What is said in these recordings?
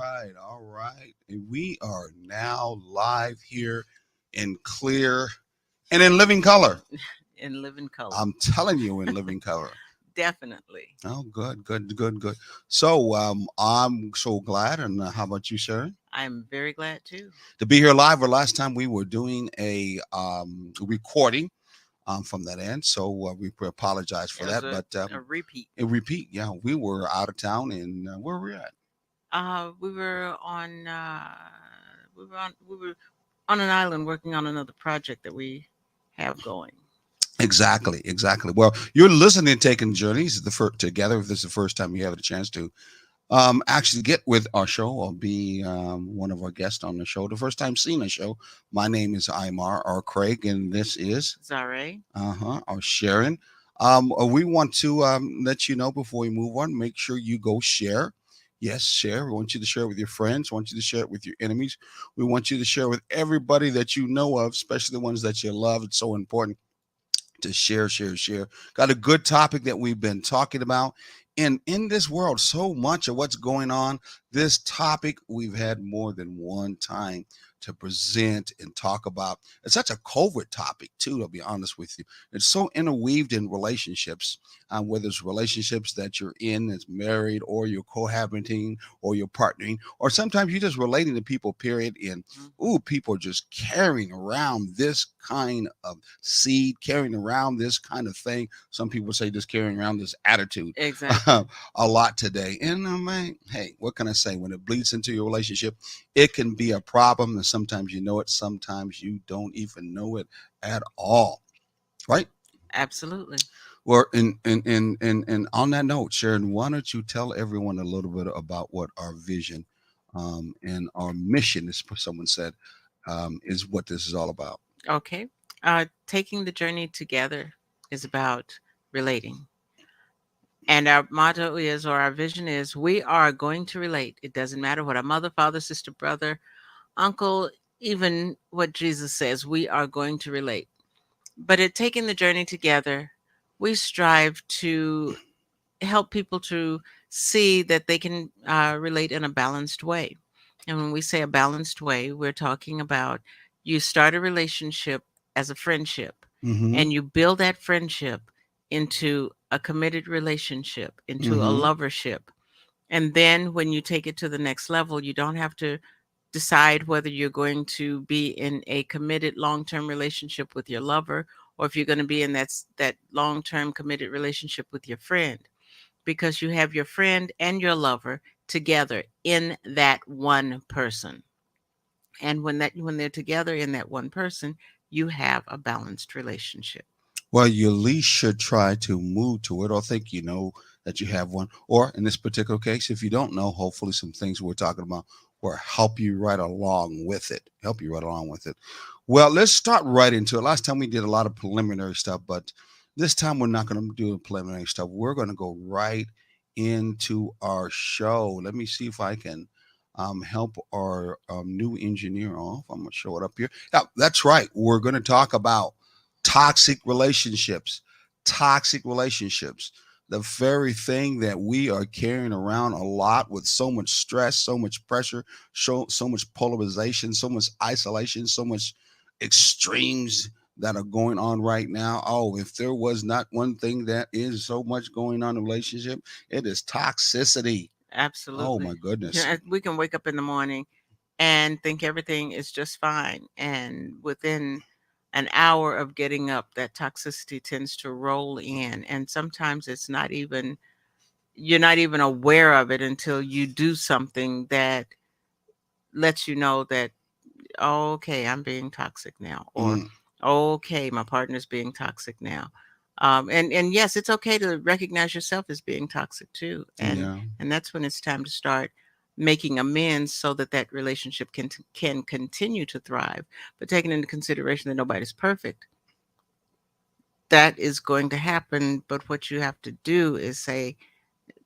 right, all right. And we are now live here in clear and in living color. in living color. I'm telling you, in living color. Definitely. Oh, good, good, good, good. So, I'm so glad. And how about you, Sharon? I'm very glad too. To be here live. Or last time we were doing a recording from that end, so we apologize for It was that. But a repeat. a repeat, yeah, we were out of town, and where were we at? We were on. We were on an island working on another project that we have going. Exactly, exactly. Well, you're listening to Taking Journeys together. If this is the first time you have a chance to actually get with our show or be one of our guests on the show, the first time seeing the show, my name is Imar or Craig, and this is Zare. our Sharon. We want to let you know before we move on, make sure you go share. Yes, share. We want you to share it with your friends. We want you to share it with your enemies. We want you to share with everybody that you know of, especially the ones that you love. It's so important to share, share, share. Got a good topic that we've been talking about. And in this world, so much of what's going on, this topic we've had more than one time to present and talk about. It's such a COVID topic, too, to be honest with you. It's so interweaved in relationships, whether it's relationships that you're in as married or you're cohabiting or you're partnering, or sometimes you're just relating to people, period. And, Mhm. ooh, people just carrying around this kind of seed, carrying around this kind of thing. Some people say just carrying around this attitude Exactly. a lot today. And man, hey, what can I say? When it bleeds into your relationship, it can be a problem. And sometimes you know it, sometimes you don't even know it at all. Right? Absolutely. Well, and on that note, Sharon, why don't you tell everyone a little bit about what our vision and our mission, as someone said, is what this is all about. Okay. Taking the journey together is about relating. And our motto is, or our vision is, we are going to relate. It doesn't matter what our mother, father, sister, brother, uncle, even what Jesus says, we are going to relate. But at taking the journey together, we strive to help people to see that they can relate in a balanced way. And when we say a balanced way, we're talking about you start a relationship as a friendship Mm-hmm. and you build that friendship into a committed relationship, into a Mm-hmm. lovership. And then when you take it to the next level, you don't have to decide whether you're going to be in a committed long-term relationship with your lover or if you're going to be in that long-term committed relationship with your friend, because you have your friend and your lover together in that one person. And when they're together in that one person, you have a balanced relationship. Well, you at least should try to move to it or think you know that you have one. Or in this particular case, if you don't know, hopefully some things we're talking about will help you right along with it. Help you right along with it. Well, let's start right into it. Last time we did a lot of preliminary stuff, but this time we're not going to do preliminary stuff. We're going to go right into our show. Let me see if I can help our new engineer off. I'm going to show it up here. Yeah, that's right. We're going to talk about toxic relationships, toxic relationships, the very thing that we are carrying around a lot with so much stress, so much pressure, so much polarization, so much isolation, so much extremes that are going on right now. Oh, if there was not one thing that is so much going on in a relationship, it is toxicity. Oh Absolutely. my goodness. We can wake up in the morning and think everything is just fine. And within an hour of getting up, that toxicity tends to roll in. And sometimes you're not even aware of it until you do something that lets you know that, oh, okay, I'm being toxic now. Or, Mm, oh, okay, my partner's being toxic now. And yes, it's okay to recognize yourself as being toxic too. yeah. And that's when it's time to start making amends so that that relationship can continue to thrive. But taking into consideration that nobody's perfect, that is going to happen. But what you have to do is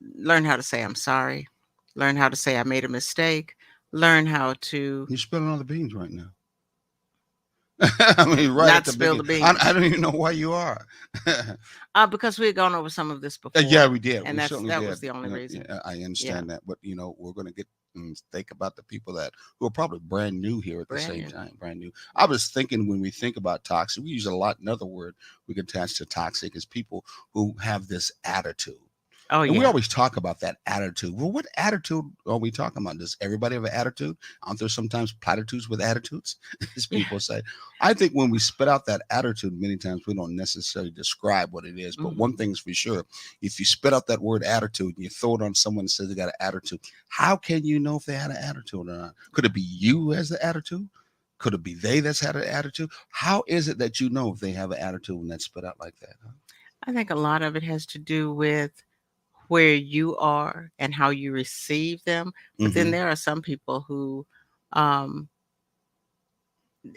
learn how to say I'm sorry, learn how to say I made a mistake, learn how to. You're spilling all the beans right now. I mean, right at Not the spill the beginning. beans. I don't even know why you are. Because we had gone over some of this Yeah, before, we did. and We certainly that was did. the only reason. Yeah, I Yeah, understand that, but we're going to get and think about the people that who are probably brand new here at the brand same new. time. Brand new. I was thinking when we think about toxic, we use a lot. Another word we can attach to toxic is people who have this attitude. Oh And we yeah, always talk about that attitude. Well, what attitude are we talking about? Does everybody have an attitude? Aren't there sometimes platitudes with attitudes, as yeah. people say? I think when we spit out that attitude, many times we don't necessarily describe what it is. But one Hmm. thing is for sure, if you spit out that word attitude and you throw it on someone that says they got an attitude, how can you know if they had an attitude or not? Could it be you who has the attitude? Could it be they that's had an attitude? How is it that you know if they have an attitude when that's spit out like that? Huh? I think a lot of it has to do with where you are and how you receive them. But then Mm-hmm. there are some people who um,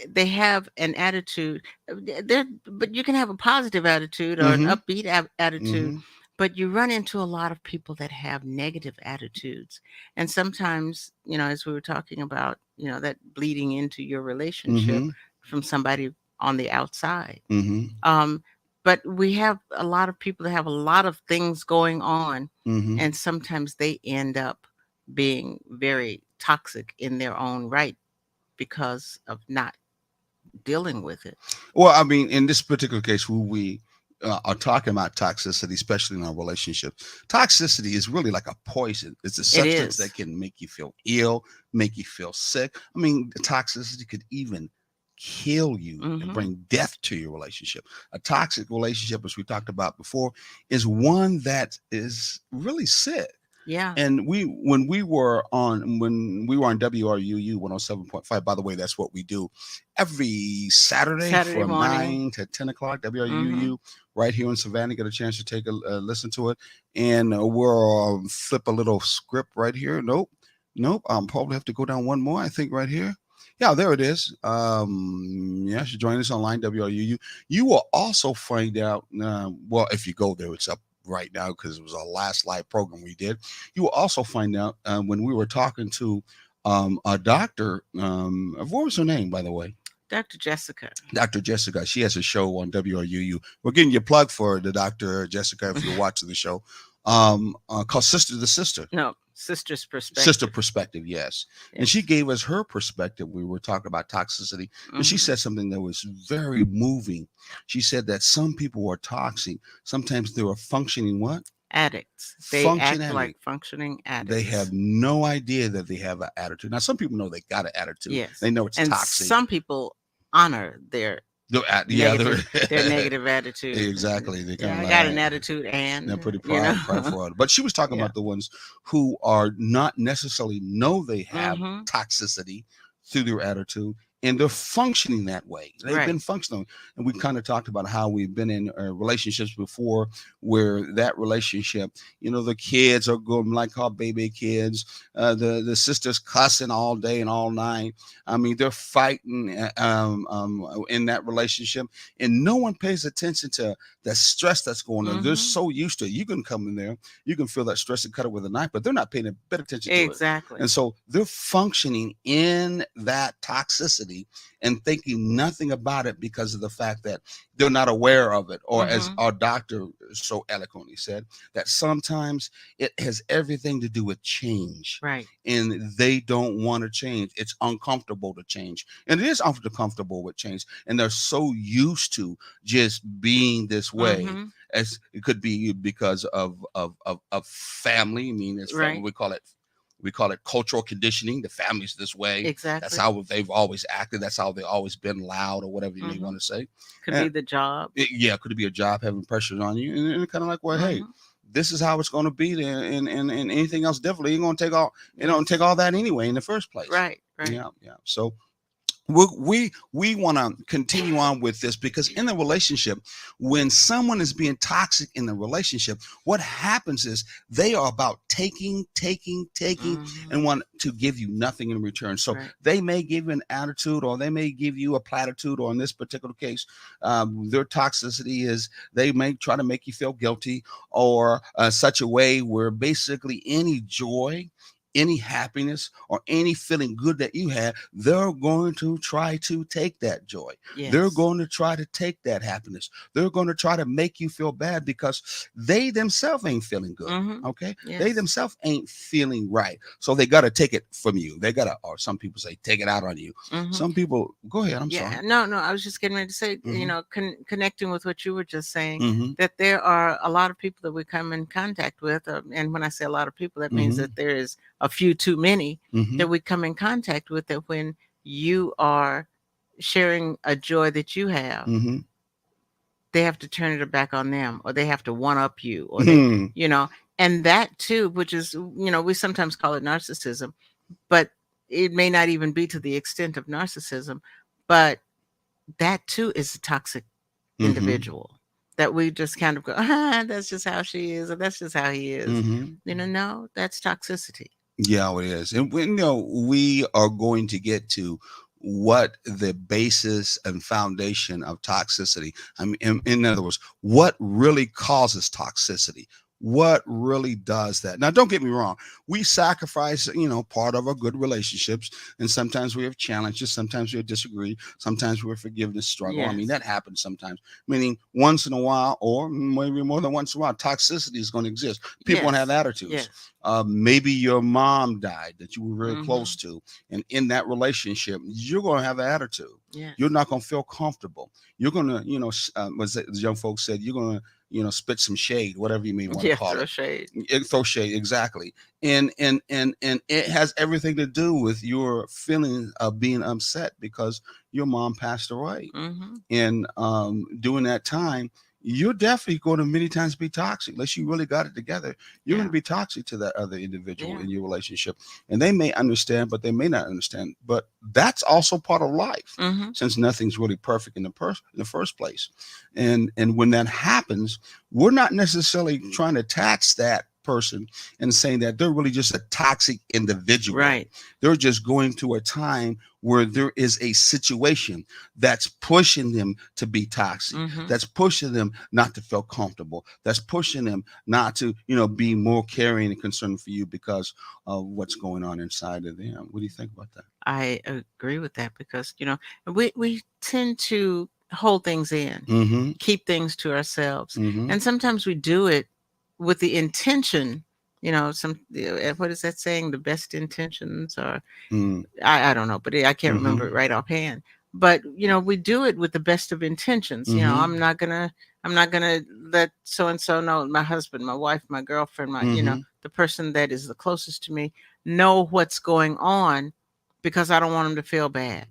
they have an attitude. There, but you can have a positive attitude or an Mm-hmm. upbeat attitude. Mm-hmm. But you run into a lot of people that have negative attitudes, and sometimes, as we were talking about, that bleeding into your relationship Mm-hmm. from somebody on the outside. Mm-hmm. Um, but we have a lot of people that have a lot of things going on, Mm-hmm. and sometimes they end up being very toxic in their own right because of not dealing with it. Well, I mean, in this particular case, who we are talking about toxicity, especially in our relationship, toxicity is really like a poison. It's a It substance that is. can make you feel ill, make you feel sick. I mean, toxicity could even kill you and Mhm. bring death to your relationship. A toxic relationship, as we talked about before, is one that is really sick. Yeah. And when we were on WRUU 107.5, by the way, that's what we do every Saturday Saturday from morning. 9 to 10 o'clock. Mhm. WRUU right here in Savannah. Get a chance to take a listen to it. And we'll flip a little script right here. Nope. Nope. Probably have to go down one more, I think, right here. Yeah, there it is. Yeah, you should join us online, WRUU. You will also find out, well, if you go there, it's up right now because it was our last live program we did. You will also find out when we were talking to a doctor. What was her name, by the way? Dr. Jessica. Dr. Jessica. She has a show on WRUU. We're getting you plug for the Dr. Jessica if you're watching the show. Called Sister to Sister. No, sister's Sister perspective. perspective, yes. And she Yes. gave us her perspective. We were talking about toxicity, and she Mhm. said something that was very moving. She said that some people are toxic. Sometimes they are functioning what? Addicts. They act Functioning. like functioning They have addicts. no idea that they have an attitude. Now, some people know they got an attitude. Yes. They know it's And toxic. some people honor Yeah, their they're negative attitude. And exactly. They kind yeah, of I got an like attitude they're and, pretty prideful. But she was talking yeah. about the ones who are not necessarily know they have Mhm. toxicity through their attitude, and they're functioning that way. They've been Right. functioning, and we kind of talked about how we've been in relationships before, where that relationship, the kids are going like called baby kids. The sisters cussing all day and all night. I mean, they're fighting in that relationship, and no one pays attention to the stress that's going on. They're Mhm. so used to it. You can come in there, you can feel that stress and cut it with a knife, but they're not paying a bit of attention to it. Exactly. And so they're functioning in that toxicity and thinking nothing about it because of the fact that they're not aware of it. Or as Mhm. our doctor so eloquently said, that sometimes it has everything to do with change. Right. And they don't want to change. It's uncomfortable to change. And it is uncomfortable with change. And they're so used to just being this way, Mhm. as it could be because of family. I mean, it's family. Right. We call it cultural conditioning. The family's this way. That's Exactly. how they've always acted. That's how they've always been loud or whatever you may want Mhm. to say. Could be And the job. yeah, could it be a job having pressure on you? And kind of like, well, hey, Mhm. this is how it's going to be there, and anything else differently, you're going to take all, take Yes. all that anyway in the first place. Right. Right. Yeah, yeah. So we want to continue on with this because in the relationship, when someone is being toxic in the relationship, what happens is they are about taking and Mhm. want to give you nothing in return. So Right. they may give you an attitude, or they may give you a platitude, or in this particular case, their toxicity is they may try to make you feel guilty, or such a way where basically any joy any happiness or any feeling good that you had, they're going to try to take that joy. They're Yes. going to try to take that happiness. They're going to try to make you feel bad because they themselves ain't feeling good. Mm-hmm. Okay. They Yes. themselves ain't feeling right. So they got to take it from you. They got to, or some people say, take it out on you. Mm-hmm. Some people, go ahead. I'm Yeah. sorry. No, no. I was just getting ready to say, Mm-hmm. connecting with what you were just saying, Mm-hmm. that there are a lot of people that we come in contact with. And when I say a lot of people, that means Mm-hmm. that there is a few too many Mm-hmm. that we come in contact with, that when you are sharing a joy that you have, Mm-hmm. they have to turn it back on them, or they have to one up you, or they, Mm-hmm. you know, and that too, which is, we sometimes call it narcissism, but it may not even be to the extent of narcissism, but that too is a toxic Mm-hmm. individual that we just kind of go, ah, that's just how she is, or that's just how he is. Mm-hmm. No, that's toxicity. Yeah, it is. And we are going to get to what the basis and foundation of toxicity. I mean, in other words, what really causes toxicity? What really does that? Now, don't get me wrong. We sacrifice, part of our good relationships, and sometimes we have challenges. Sometimes we disagree. Sometimes we're forgiveness struggle. I mean, Yes. that happens sometimes. Meaning, once in a while, or maybe more than once in a while, toxicity is going to exist. People going to have Yes. attitudes. Yes. Maybe your mom died that you were very Mm-hmm. close to, and in that relationship, you're going to have an attitude. You're Yes. not going to feel comfortable. You're going to, was it, the young folks said, you're going to, spit some shade, whatever you may want to Yeah, call throw it. shade. Throw shade, exactly. And it has everything to do with your feeling of being upset because your mom passed away. Mm-hmm. And during that time, you're definitely going to many times be toxic unless you really got it together. You're going Yeah. to be toxic to that other individual Yeah. in your relationship, and they may understand, but they may not understand. But that's also part of life, Mm-hmm. since nothing's really perfect in the first place. And when that happens, we're not necessarily trying to attach that person and saying that they're really just a toxic individual. Right. They're just going through a time where there is a situation that's pushing them to be toxic, Mm-hmm. that's pushing them not to feel comfortable, that's pushing them not to, be more caring and concerned for you because of what's going on inside of them. What do you think about that? I agree with that because, we tend to hold things in, Mm-hmm. keep things to ourselves. Mm-hmm. And sometimes we do it with the intention, what is that saying? The best intentions, or Mm-hmm. I don't know, but I can't remember Mm-hmm. it right offhand. But we do it with the best of intentions. Mm-hmm. I'm not gonna let so and so know, my husband, my wife, my girlfriend, Mm-hmm. the person that is the closest to me, know what's going on, because I don't want them to feel bad,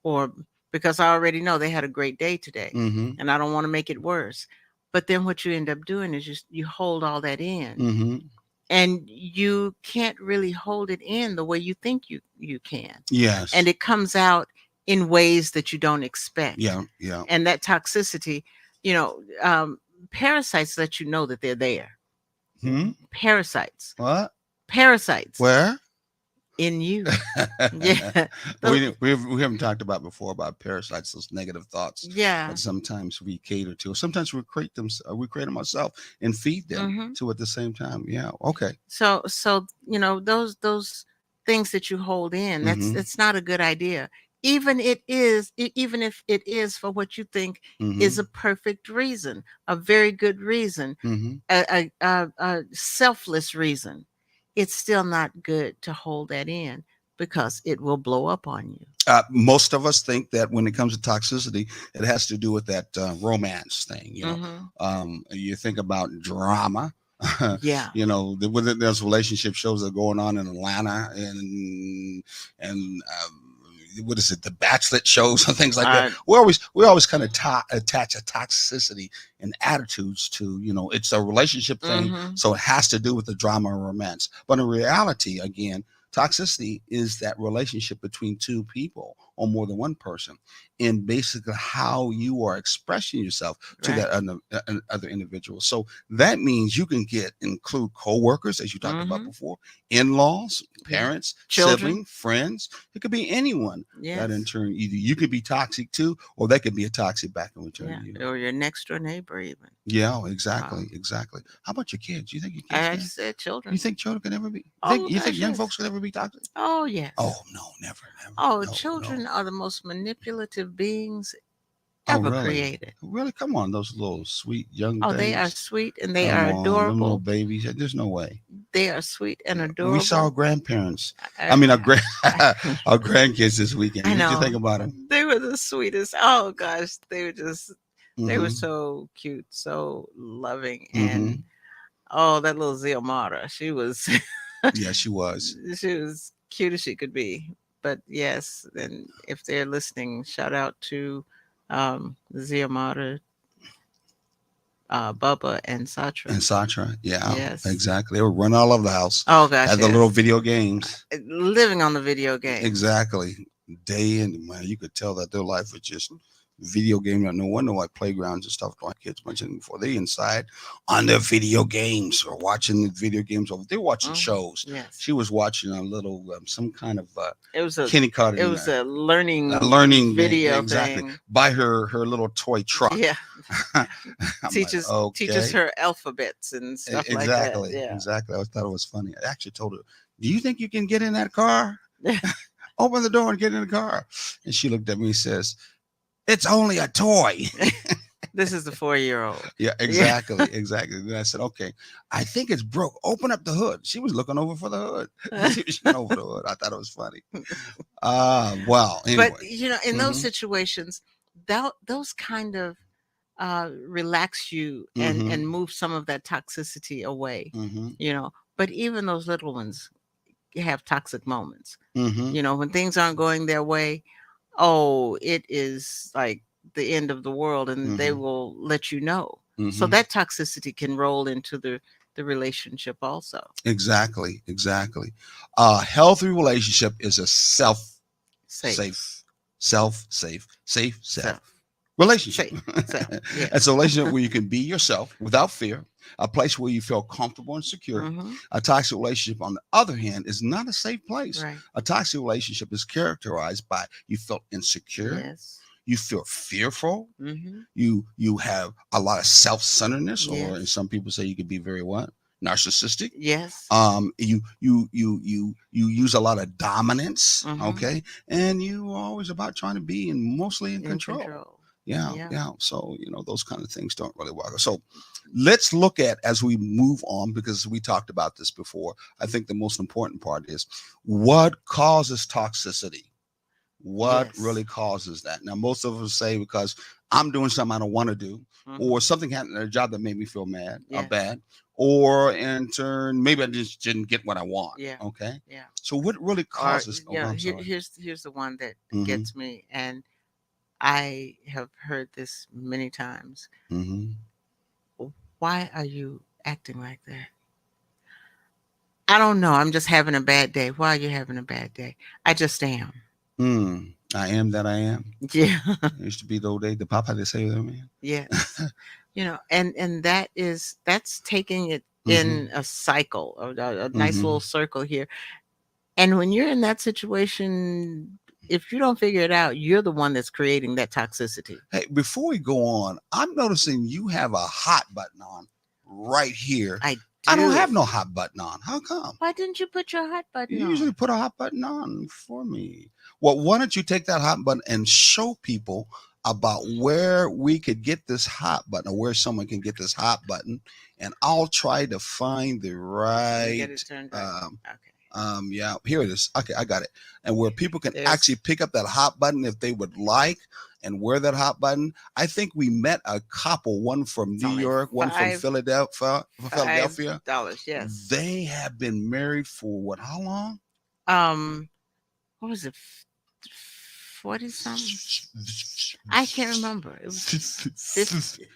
or because I already know they had a great day today, Mm-hmm. and I don't want to make it worse. But then what you end up doing is you hold all that in, Mm-hmm. and you can't really hold it in the way you think you can, and Yes. it comes out in ways that you don't expect. Yeah. Yeah. And that toxicity, you know um, parasites let you know that they're there. Hmm. Parasites. What? Parasites Where? in you. Yeah. we, Those- we haven't talked about before about parasites, those negative thoughts yeah. that sometimes we cater to. Sometimes we create them ourselves and feed them Hmm. to at the same time. Yeah. Okay. So those things that you hold in, Mm-hmm. that's not a good idea. Even if it is for what you think Mm-hmm. is a perfect reason, a very good reason, Mm-hmm. a selfless reason, it's still not good to hold that in, because it will blow up on you. Most of us think that when it comes to toxicity, it has to do with that romance thing. Hmm. You think about drama. Yeah. Whether there's relationship shows that are going on in Atlanta and what is it, the Bachelor shows and things like that. I We always kind of attach a toxicity and attitudes to, it's a relationship thing, hmm so it has to do with the drama or romance. But in reality, again, toxicity is that relationship between two people on more than one person, in basically how you are expressing yourself to Right. that other individual. So that means you can include coworkers, as you talked about Mm-hmm. before, in-laws, Yeah. parents, Children. siblings, friends. It could be anyone that in Yes. turn either you could be toxic to, or they could be a toxic back in return Yeah. to you. Or your next door neighbor, even. Yeah, Um, exactly, exactly. How about your kids? You think your kids I can? said You children. think children can ever be? Oh You think gosh, young yes. folks can ever be toxic? Oh Oh yes. no, never, never. Oh, No, children no. are the most manipulative beings Oh ever really? created. Really? Come on, those little sweet young Oh, they are things. sweet and they Come are on, them little adorable. babies. There's no way. They are sweet and Yeah. We saw our adorable. grandparents. I I, mean, I, our grandkids this weekend. I What did you think know. about them? They were the sweetest. Oh gosh, they were Mm-hmm. so cute, so loving, Mm-hmm. and oh, that little Ziomara, she was Yeah, she was. she was cute as she could be. But yes, and if they're listening, shout out to Ziomara, Bubba, and And Satra. Satra. Yeah, Yes. exactly. They would run all over the house. Oh gosh, Had the little yes. video games. Living on the video games. Exactly. Day in, man, you could tell that their life was just video game. No wonder why playgrounds and stuff don't have kids much anymore. They inside on their video games or watching the video games. Or they're watching Hmm. shows. Yes. She was watching a little some kind of It was a it kindergarten was a learning learning game. video Exactly. thing. By her little toy truck. Yeah. I'm like, Teaches okay. her alphabets and stuff like that. Exactly. Yeah. Exactly. I thought it was funny. I actually told her, "Do you think you can get in that car? Open the door and get in the car." And she looked at me and says, "It's only a toy." This is the 4-year old. Yeah, Yeah. exactly, exactly. Then I said, "Okay, I think it's broke. Open up the hood." She was looking over for the hood. She went over the hood. I thought it was funny. Well, But anyway. in those Mm-hmm. situations, those kind of relax you Mm-hmm. and move some of that toxicity away. Mm-hmm. But even those little ones have toxic moments. Mm-hmm. When things aren't going their way, oh, it is like the end of the world, and they Mm-hmm. will let you know. So Mm-hmm. that toxicity can roll into the relationship also. Exactly, exactly. Healthy relationship is a Safe, safe self, relationship. safe, self. It's Yes. a relationship where you can be yourself without fear, a place where you feel comfortable and secure. Hmm. A toxic relationship, on the other hand, is not a safe place. Right. A toxic relationship is characterized by you feel insecure, Yes. you feel fearful, Hmm. you have a lot of self-centeredness, or and Yes. some people say you could be very what? Narcissistic. Yes. You use a lot of dominance, Hmm. okay, and you are always about trying to be mostly in In control. control. Yeah, Yeah. yeah. So those kind of things don't really work. So let's look at, as we move on, because we talked about this before. I think the most important part is what causes toxicity. What Yes. really causes that? Now, most of us say because I'm doing something I don't want to do, or Hmm. something happened at a job that made me feel mad or Yes. bad, or in turn, maybe I just didn't get what I want. Yeah. Okay. Yeah. So, what really Or causes? Oh, I'm sorry. here's the one that Mm-hmm. gets me, and I have heard this many times. Mm-hmm. Why are you acting like that? I don't know. I'm just having a bad day. Why are you having a bad day? I just am. I am that I am. Yeah. It used to be the old day. The Papa they say that, man. Yes. And that's taking it Mm-hmm. in a cycle, or a nice Mm-hmm. little circle here. And when you're in that situation, if you don't figure it out, you're the one that's creating that toxicity. Hey, before we go on, I'm noticing you have a hot button on right here. I I don't do. have no hot button on. How come? Why didn't you put your hot You button usually on? put a hot button on for me. Well, why don't you take that hot button and show people about where we could get this hot button, or where someone can get this hot button, and I'll try to find the Let me right. get it turned right. Okay. Yeah, here it is. Okay, I got it. And where people can actually There's pick up that hot button if they would like, and wear that hot button. I think we met a couple, one from it's New only York, one from Philadelphia. $5. Yes. They have been married for what? How long? Um, what was it? 40 something? I can't remember. It was 50.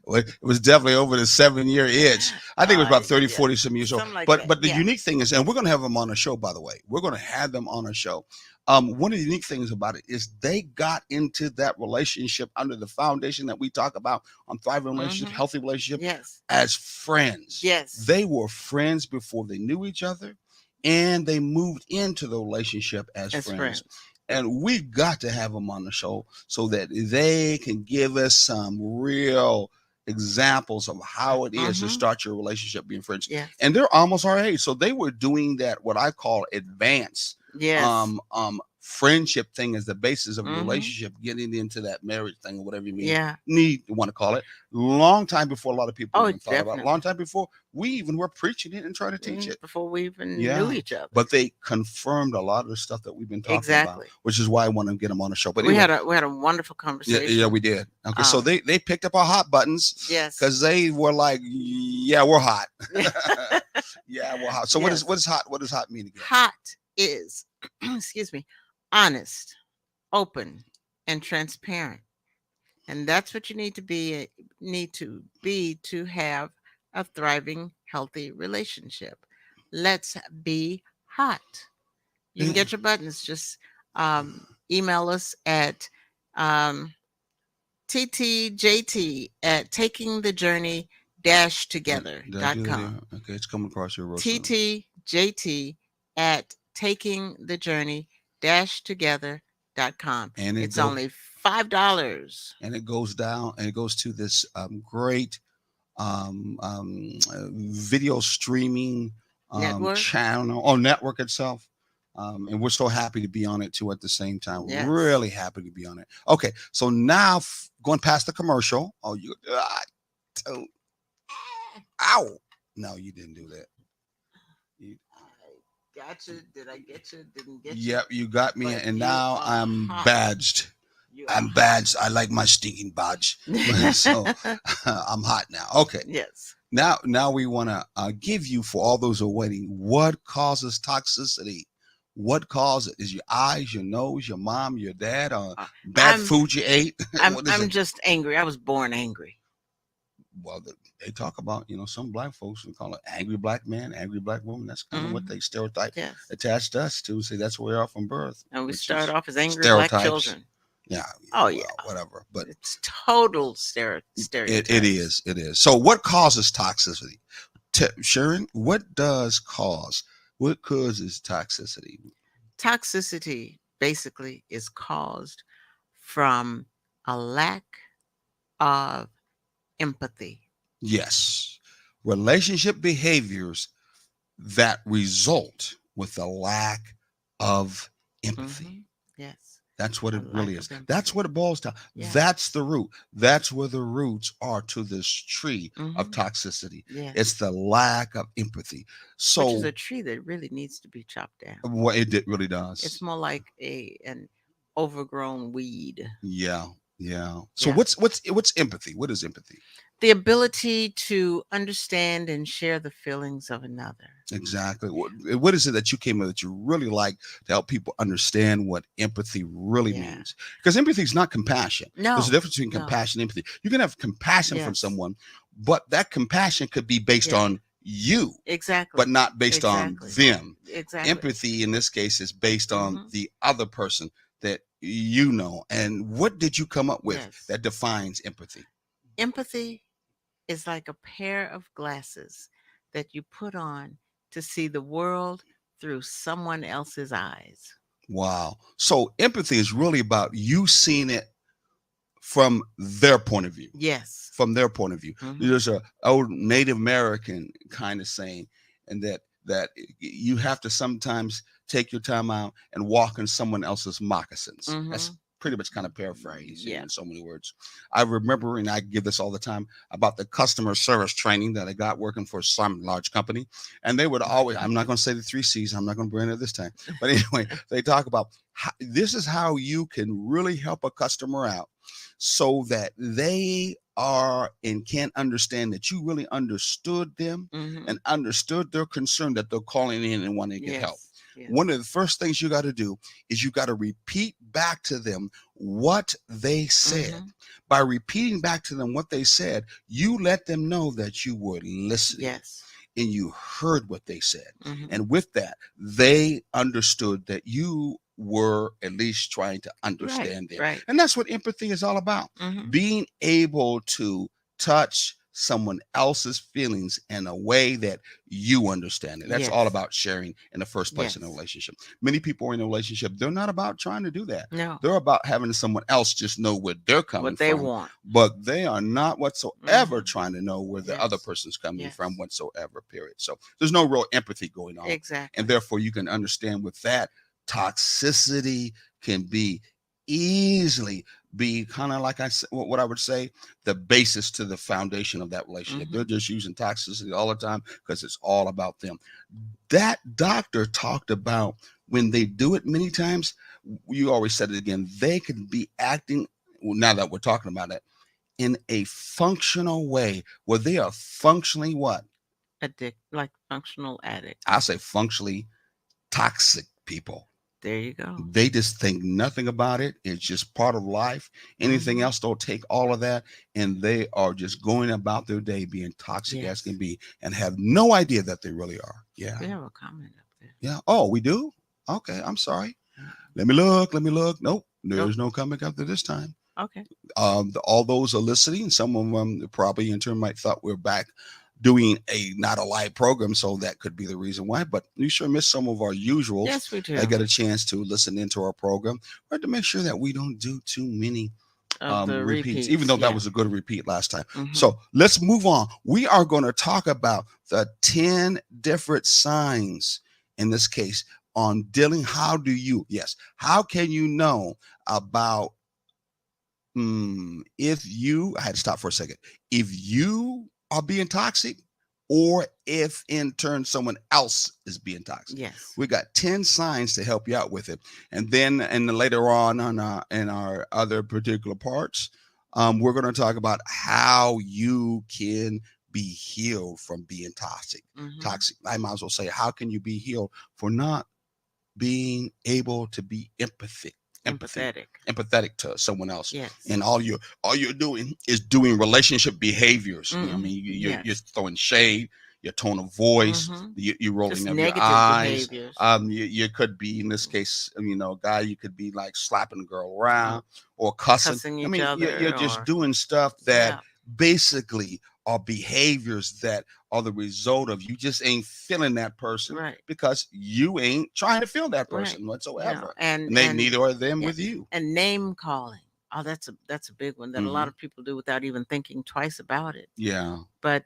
Well, it was definitely over the 7 year itch. I think it was about 30, Yeah, 40 some years old. something like But that. but the Yeah. unique thing is, and we're going to have them on a show, by the way. We're going to have them on a show. One of the unique things about it is they got into that relationship under the foundation that we talk about on thriving relationship, Mm-hmm. healthy relationship, Yes. as friends. Yes. They were friends before they knew each other, and they moved into the relationship as As friends. friends. And we've got to have them on the show so that they can give us some real examples of how it is to Mm-hmm. start your relationship being friends. Yes. And they're almost our age, so they were doing that what I call advanced Yes. friendship thing as the basis of your Mm-hmm. relationship, getting into that marriage thing or whatever you Yeah. need you want to call it. Long time before a lot of people Oh, even thought about it. Long definitely. time before we even were preaching it and trying to teach it. Before we even knew Yeah. each other. But they confirmed a lot of the stuff that we've been talking about, Exactly. which is why I want to get them on the show. But We anyway, had a wonderful yeah, conversation. we did. Okay, so Um, they picked up our hot buttons yes. because they were like, yeah, we're hot. Yeah, we're hot. So Yes. what is hot? What does hot mean again? Hot is, excuse me, honest, open, and transparent. And that's what you need to have a thriving, healthy relationship. Let's be hot. You can get your buttons. Just email us at um, ttjt at takingthejourney Did I do that here? together.com. Okay, it's coming across your roster. ttjt at takingthejourney together.com. And It's only $5. and it goes down and it goes to this great video streaming Network. channel or network itself. And we're so happy to be on it too at the same time. Yes. Really happy to be on it. Okay, so now going past the commercial. Oh, oh, ow! No, you didn't do that. You, Gotcha. Did I get you? Didn't get you. yep, you got me, But and you now are I'm hot. badged. You I'm are badged. I like my stinking badge. So I'm hot now. Okay. yes. Now we want to give you, for all those who are waiting, what causes toxicity. What causes it? Is your eyes, your nose, your mom, your dad, bad I'm food you ate? What is I'm it? just angry. I was born angry. Well, they talk about, some black folks, we call it angry black man, angry black woman. That's kind of what they stereotype Yes. attached us to. Say that's where we are from birth. And we which start is off as angry black stereotypes. children. Yeah. Oh yeah. Whatever. But It's total stereotypes. it is. It is. So what causes toxicity? Sharon, what causes toxicity? Toxicity basically is caused from a lack of empathy. Yes. Relationship behaviors that result with a lack of empathy. Mhm. Yes. That's what A it lack really of is. empathy. That's what it boils down. Yeah. That's the root. That's where the roots are to this tree of Mhm. toxicity. Yes. It's the lack of empathy. Which So is a tree that really needs to be chopped down. what really does. It's more like an overgrown weed. Yeah. Yeah. So Yeah. what's empathy? What is empathy? The ability to understand and share the feelings of another. Exactly. What is it that you came with that you really like to help people understand what empathy really Yeah. means? Because empathy is not compassion. No. There's a difference between No. compassion and empathy. You can have compassion from Yes. someone, but that compassion could be based Yeah. on you, Exactly. but not based on Exactly. them. Exactly. Empathy in this case is based on Mhm. the other person that you know. And what did you come up with Yes. that defines empathy? Empathy is like a pair of glasses that you put on to see the world through someone else's eyes. Wow. So empathy is really about you seeing it from their point of view. Yes. From their point of view. Mhm. There's a old Native American kind of saying, and that you have to sometimes take your time out and walk in someone else's moccasins. That's Mhm. pretty much kind of paraphrased Yeah. in so many words. I remember, and I give this all the time, about the customer service training that I got working for some large company. And they would always, I'm not going to say the 3 C's, I'm not going to bring it this time. But anyway, they talk about this is how you can really help a customer out so that they are and can understand that you really understood them Mhm. and understood their concern that they're calling in and wanting to get help. Yes. Yes. one of the first things you got to do is you got to repeat back to them what they said. Mhm. By repeating back to them what they said, you let them know that you were listening Yes. and you heard what they said. Mhm. And with that, they understood that you were at least trying to Right. understand them. Right. And that's what empathy is all about, Mhm. being able to touch someone else's feelings in a way that you understand it. That's all Yes. about sharing in the first place in a Yes. relationship. Many people are in a relationship, they're not about trying to do that. No. They're about having someone else just know where they're coming What they from, want. but they are not whatsoever Mhm. trying to know where the other Yes. person's coming from Yes. whatsoever, period. So there's no real empathy going on. And Exactly. therefore you can understand with that, toxicity can be easily be kind of like what I would say, the basis to the foundation of that relationship. They're Mhm. just using toxicity all the time because it's all about them. That doctor talked about when they do it many times, you always said it again, they can be acting, well, now that we're talking about it, in a functional way where they are functionally what? Like functional I addicts. say functionally toxic people. There you go. They just think nothing about it. It's just part of life. Anything Mhm. else, don't take all of that. And they are just going about their day being toxic as can Yes. be and have no idea that they really are. Yeah. We have a comment up there. Yeah. Oh, we do? Okay. I'm sorry. Uh, Let me look. Let me look. Nope. Nope. There's no coming after this time. Okay. All those are listening. Some of them probably in turn might thought we're back doing a not a live program, so that could be the reason why. But you sure missed some of our usuals. Yes, we I do. got a chance to listen into our program, but to make sure that we don't do too many Of the repeats, even repeats. though that Yeah. was a good repeat last time. Mhm. So let's move on. We are going to talk about the 10 different signs in this case on dealing. How do you, yes, how can you know about if you, I had to stop for a second, if you are being toxic or if in turn someone else is being toxic. Yes. We got 10 signs to help you out with it. And then and later on in our other particular parts, we're going to talk about how you can be healed from being toxic. Mhm. Toxic. I might as well say, how can you be healed for not being able to be empathy Empathetic. empathetic to someone else, Yes. and all you're doing is doing relationship behaviors. I Mm. mean, you're Yes. throwing shade, your tone of voice, Mhm. you rolling Just of your negative eyes. behaviors. You could be in this case, guy, you could be like slapping a girl Or around or cussing. cussing I each mean, you're other just or doing stuff that yeah. basically are behaviors that are the result of you just ain't feeling that person Right. because you ain't trying to feel that Right. person You know, whatsoever, and and they neither are them yeah, with you. and name calling. Oh, that's a big one that a lot Hmm. of people do without even thinking twice about it. Yeah, But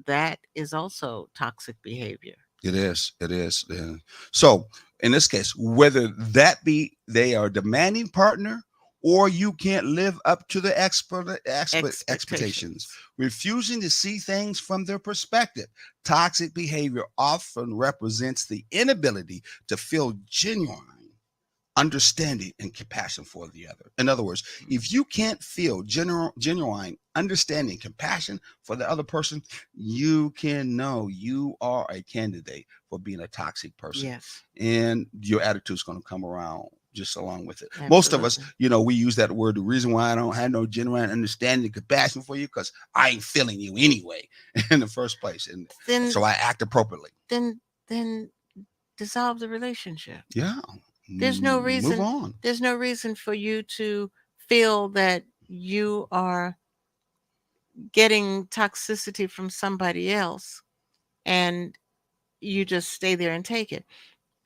that is also toxic behavior. it is. It is. Yeah. So in this case, whether that be they are a demanding partner or you can't live up to the expectations, Expectations. refusing to see things from their perspective, toxic behavior often represents the inability to feel genuine understanding and compassion for the other. In other words, if you can't feel genuine understanding, compassion for the other person, you can know you are a candidate for being a toxic person. Yes, And your attitude is going to come around just along with it. Most of us, absolutely. we use that word. The reason why I don't have no genuine understanding and compassion for you, because I ain't feeling you anyway in the first place. And Then so I act appropriately. then then dissolve the relationship. Yeah. There's no Move reason on. there's no reason for you to feel that you are getting toxicity from somebody else and you just stay there and take it.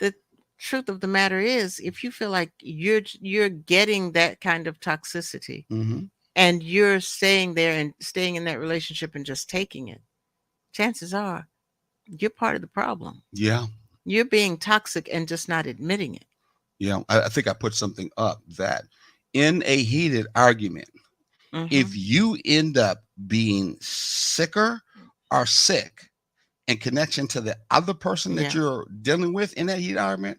The truth of the matter is if you feel like you're getting that kind of toxicity Hmm. and you're staying there and staying in that relationship and just taking it, chances are you're part of the problem. Yeah. You're being toxic and just not admitting it. Yeah, I think I put something up that in a heated argument, if Mhm. you end up being sicker or sick in connection to the other person that Yeah. you're dealing with in that heated argument,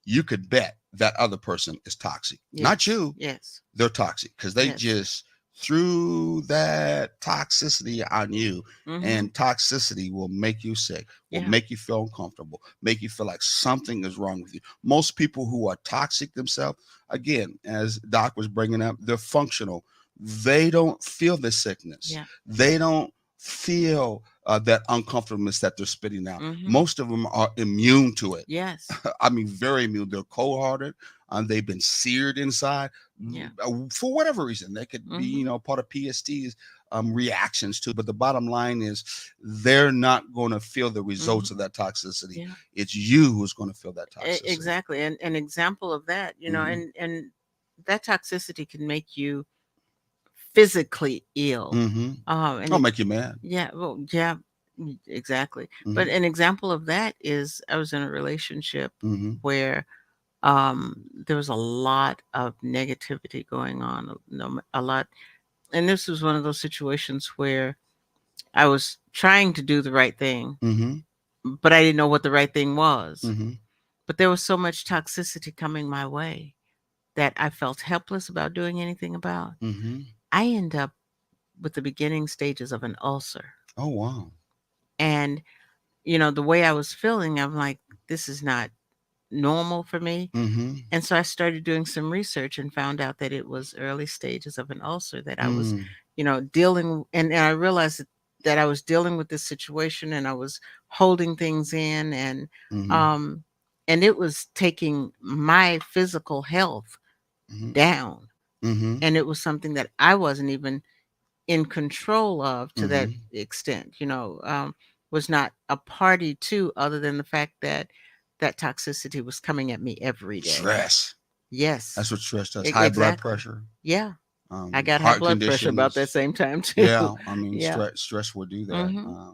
you could bet that other person is toxic. Not Yes. you, Yes. they're toxic because they Yes. just through that toxicity on you. Mm-hmm. And toxicity will make you sick, will Yeah. make you feel uncomfortable, make you feel like something is wrong with you. Most people who are toxic themselves, again, as Doc was bringing up, they're functional. They don't feel the sickness. Yeah. They don't feel that uncomfortableness that they're spitting out. Mm-hmm. Most of them are immune to it. Yes. I mean, very immune. They're cold hearted. They've been seared inside Yeah. for whatever reason. They could be, Mm-hmm. part of PST's reactions to. But the bottom line is, they're not going to feel the results Mm-hmm. of that toxicity. Yeah. It's you who's going to feel that toxicity. Exactly. And an example of that, Hmm. and that toxicity can make you physically ill. Hmm. And I'll make you mad. yeah, well, yeah, exactly. But Hmm. an example of that is I was in a relationship Hmm. where there was a lot of negativity going on, a lot. And this was one of those situations where I was trying to do the right thing, Hmm. but I didn't know what the right thing was. Hmm. But there was so much toxicity coming my way that I felt helpless about doing anything about. Hmm. I end up with the beginning stages of an ulcer. Oh wow. And, the way I was feeling, I'm like, this is not normal for me. Hmm. And so I started doing some research and found out that it was early stages of an ulcer that I was, Mm. dealing, and I realized that I was dealing with this situation and I was holding things in, Hmm. um and it was taking my physical health Hmm. down. Hmm. And it was something that I wasn't even in control of to that Hmm. extent, was not a party to, other than the fact that that toxicity was coming at me every day. Stress. Yes, That's what stress does. High blood exactly. pressure, Yeah, I got high heart blood pressure about that conditions. same time too. Yeah, I mean, Yeah. stress will do that. Hmm.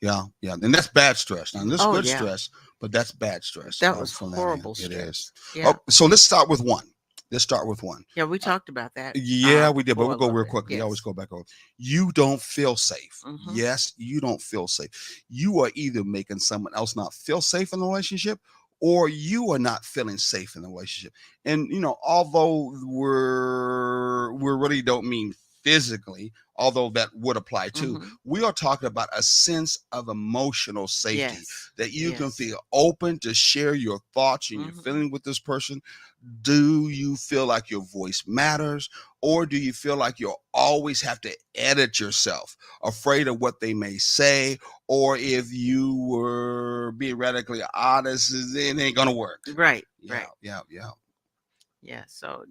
Yeah, yeah, and that's bad stress. Now, this is Oh good yeah, stress, but that's bad stress that was from that end. horrible It is. stress. Yeah. Oh, so let's start with one. Let's start with one. Yeah, we Uh, talked about that yeah, we did, but before we'll a go little real bit. quickly. You always Yes. go back over. You don't feel safe. Hmm. Yes, you don't feel safe. You are either making someone else not feel safe in the relationship, or you are not feeling safe in the relationship. And although we really don't mean physically, although that would apply too, Hmm. we are talking about a sense of emotional safety, Yes. that you can Yes. feel open to share your thoughts and your Hmm. feeling with this person. Do you feel like your voice matters, or do you feel like you'll always have to edit yourself, afraid of what they may say, or if you were being radically honest, it ain't gonna work? Right. Yeah, Right. yeah, yeah. Yeah. So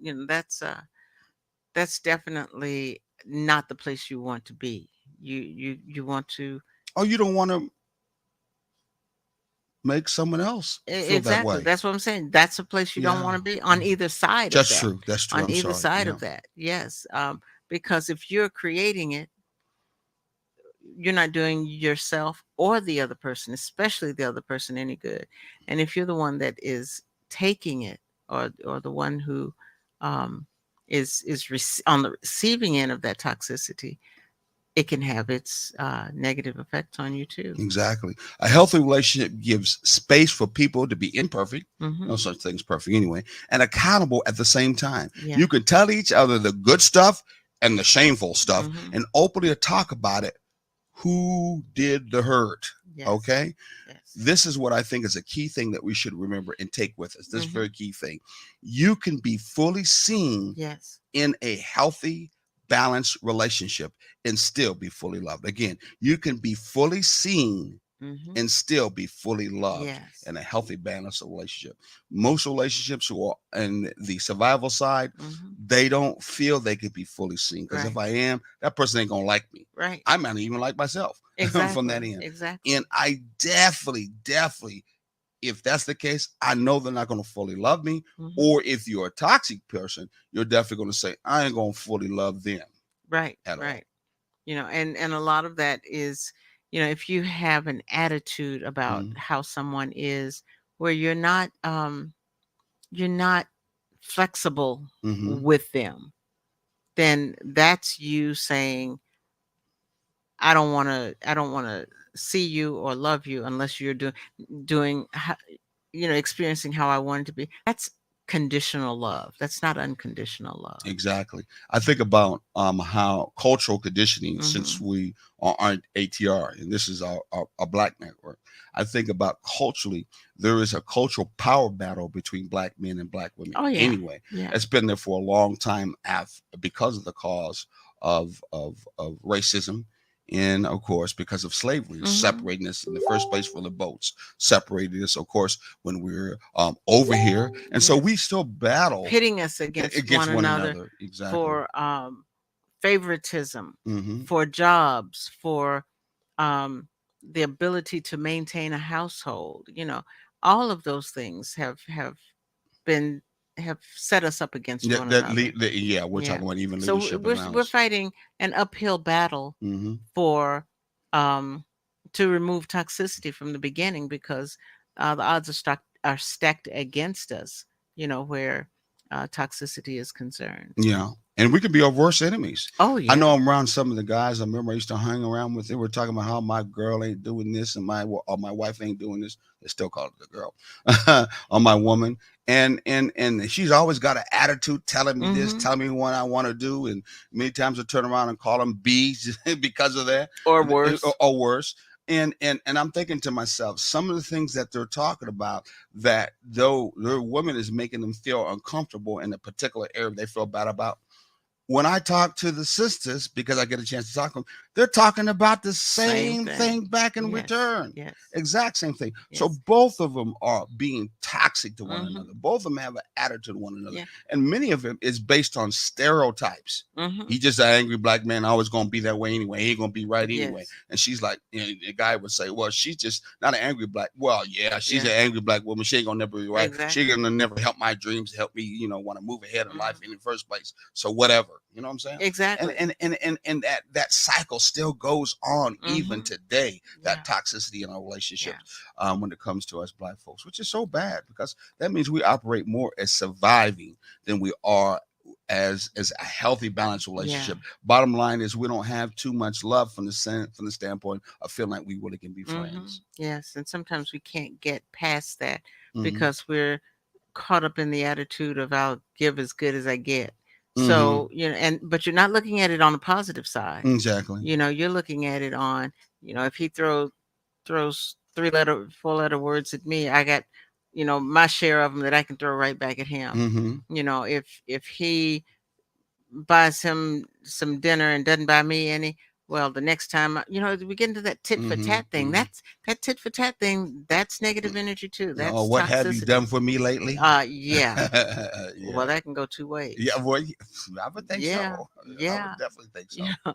that's definitely not the place you want to be. You want to. Oh, you don't want to make someone else feel that Exactly. way. That's what I'm saying. That's a place you don't Yeah, want to be, on yeah. either side of That's that. true. That's true. On I'm either sorry. side Yeah. of that. Yes. Because if you're creating it, you're not doing yourself or the other person, especially the other person, any good. And if you're the one that is taking it, or the one who um on the receiving end of that toxicity, it can have its negative effects on you too. Exactly. A healthy relationship gives space for people to be imperfect. No Hmm. such thing as perfect anyway, and accountable at the same time. Yeah. You can tell each other the good stuff and the shameful stuff Hmm. and openly talk about it. Who did the hurt? Yes. Okay. Yes. This is what I think is a key thing that we should remember and take with us. This Hmm. very key thing. You can be fully seen Yes. in a healthy, balanced relationship and still be fully loved. Again, you can be fully seen Hmm. and still be fully loved Yes. in a healthy, balanced relationship. Most relationships who are in the survival side, Hmm. they don't feel they could be fully seen. Because if Right. I am, that person ain't gonna like me. Right. I might not even like myself from that Exactly. end. And Exactly. I definitely, if that's the case, I know they're not gonna fully love me. Hmm. Or if you're a toxic person, you're definitely gonna say, I ain't gonna fully love them Right. at all. Right. And a lot of that is, if you have an attitude about Mm-hmm. how someone is, where you're not flexible Mm-hmm. with them, then that's you saying, I don't want to see you or love you unless you're doing experiencing how I want it to be. conditional love. That's not unconditional love. Exactly. I think about how cultural conditioning, since Hmm. we are ATR, and this is our black network. I think about culturally, there is a cultural power battle between black men and black women. Oh yeah, Anyway, yeah. it's been there for a long time because of the cause of racism. And of course, because of slavery, Hmm. separating us in the first place for the boats, separating us, of course, when we're over here. And so Yes, we still battle pitting us against against one one another another. Exactly. for favoritism, Hmm. for jobs, for um, the ability to maintain a household. All of those things been have set us up against one another. Yeah, we're Yeah. talking about even So leadership around we're us. fighting an uphill battle Hmm. for um, to remove toxicity from the beginning, because the odds are stacked against us. Where toxicity is concerned. Yeah, and we could be our worst enemies. Oh I know yeah. I'm around some of the guys. I remember I used to hang around with. They were talking about how my girl ain't doing this and my wife ain't doing this. They still call it the girl, or my woman, and she's always got an attitude, telling me this, Hmm. telling me what I want to do, and many times I turn around and call them bees because of that, Or or, worse. or worse. And I'm thinking to myself, some of the things that they're talking about, that though their woman is making them feel uncomfortable in a particular area they feel bad about, when I talk to the sisters, because I get a chance to talk to them, they're talking about the Same same thing. thing back in Yes. return. Yes. Exact same thing. So Yes. both of them are being toxic to one another. Hmm. Both of them have an attitude to one another. Yeah. And many of them is based on stereotypes. Hmm. He just an angry black man, always gonna be that way anyway. He ain't gonna be right anyway. Yes. And she's like, the guy would say, well, she's just not an angry black. Well, yeah, she's Yeah. an angry black woman. She ain't gonna never be right. She ain't Exactly. gonna never help my dreams, help me, want to move ahead in life Hmm. in the first place. So whatever, you know what I'm saying? and Exactly. and and and, and that cycle still goes on even Hmm. today. That Yeah. toxicity in our relationships, Yes. when it comes to us black folks, which is so bad, because that means we operate more as surviving than we are as a healthy, balanced Yeah. relationship. Bottom line is, we don't have too much love from the standpoint of feeling like we really can be friends. Yes. And sometimes we can't get past that Hmm. because we're caught up in the attitude of I'll give as good as I get. Hmm. So, but you're not looking at it on the positive side. Exactly. You're looking at it on, if he throws four letter words at me, I got, my share of them that I can throw right back at him. Hmm. If he buys him some dinner and doesn't buy me any, well, the next time, we get into that tit for Hmm. tat thing. Hmm. That tit for tat thing. That's negative energy too. Oh, That's what have you toxicity. done for me lately? Yeah. Well, Yeah. that can go two Yeah, ways. well, I would think Yeah. so. I would Yeah. definitely think so. Yeah.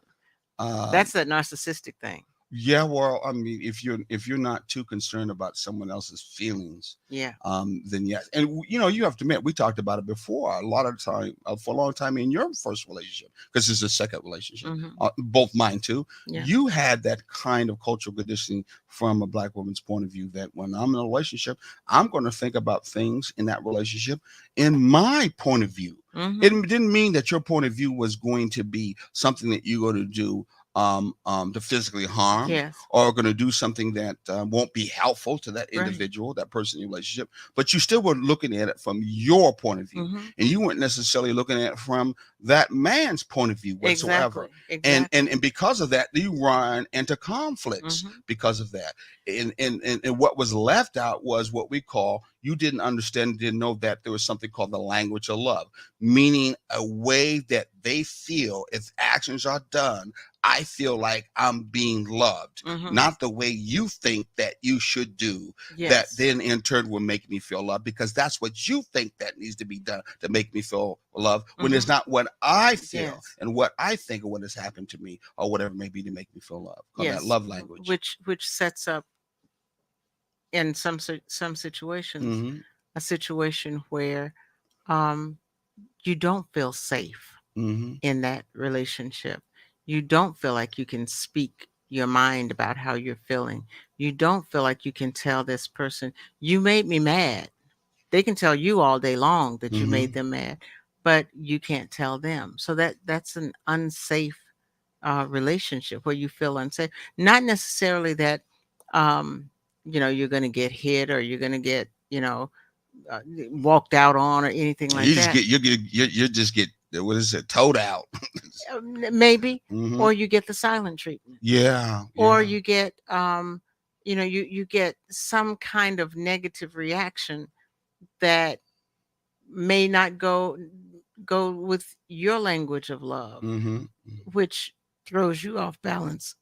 Um, That's that narcissistic thing. yeah, well, I mean, if you're not too concerned about someone else's feelings, Yeah. then yes. And you have to admit, we talked about it before. A lot of time, for a long time in your first relationship, because it's a second relationship, Hmm. both mine too. Yeah. You had that kind of cultural conditioning from a black woman's point of view, that when I'm in a relationship, I'm going to think about things in that relationship in my point of view. It Hmm. didn't mean that your point of view was going to be something that you're going to do, to physically harm, Yes. or going to do something that won't be helpful to that Right. individual, that person in your relationship. But you still were looking at it from your point of view, Hmm. and you weren't necessarily looking at it from that man's point of view whatsoever. Exactly. And and Exactly. and because of that, you run into conflicts Hmm. because of that. And what was left out was what we call, you didn't understand, didn't know that there was something called the language of love, meaning a way that they feel if actions are done, I feel like I'm being loved, Hmm. not the way you think that you should do. That Yes. then in turn will make me feel loved, because that's what you think that needs to be done to make me feel loved, when it's Hmm. not what I feel Yes. and what I think of what has happened to me, or whatever it may be, to make me feel loved. Call that Yes. love language. Which sets up in some situations Hmm. a situation where um you don't feel safe Hmm. in that relationship. You don't feel like you can speak your mind about how you're feeling. You don't feel like you can tell this person, you made me mad. They can tell you all day long that you made Hmm. them mad, but you can't tell them. So that's an unsafe relationship where you feel unsafe. Not necessarily that, um, you're going to get hit or you're going to get, walked out on or anything You like just that. get you just get what is it, towed out. Maybe, Hmm. or you get the silent treatment, Yeah, or yeah. you get you get some kind of negative reaction that may not go with your language of love, Hmm. which throws you off balance.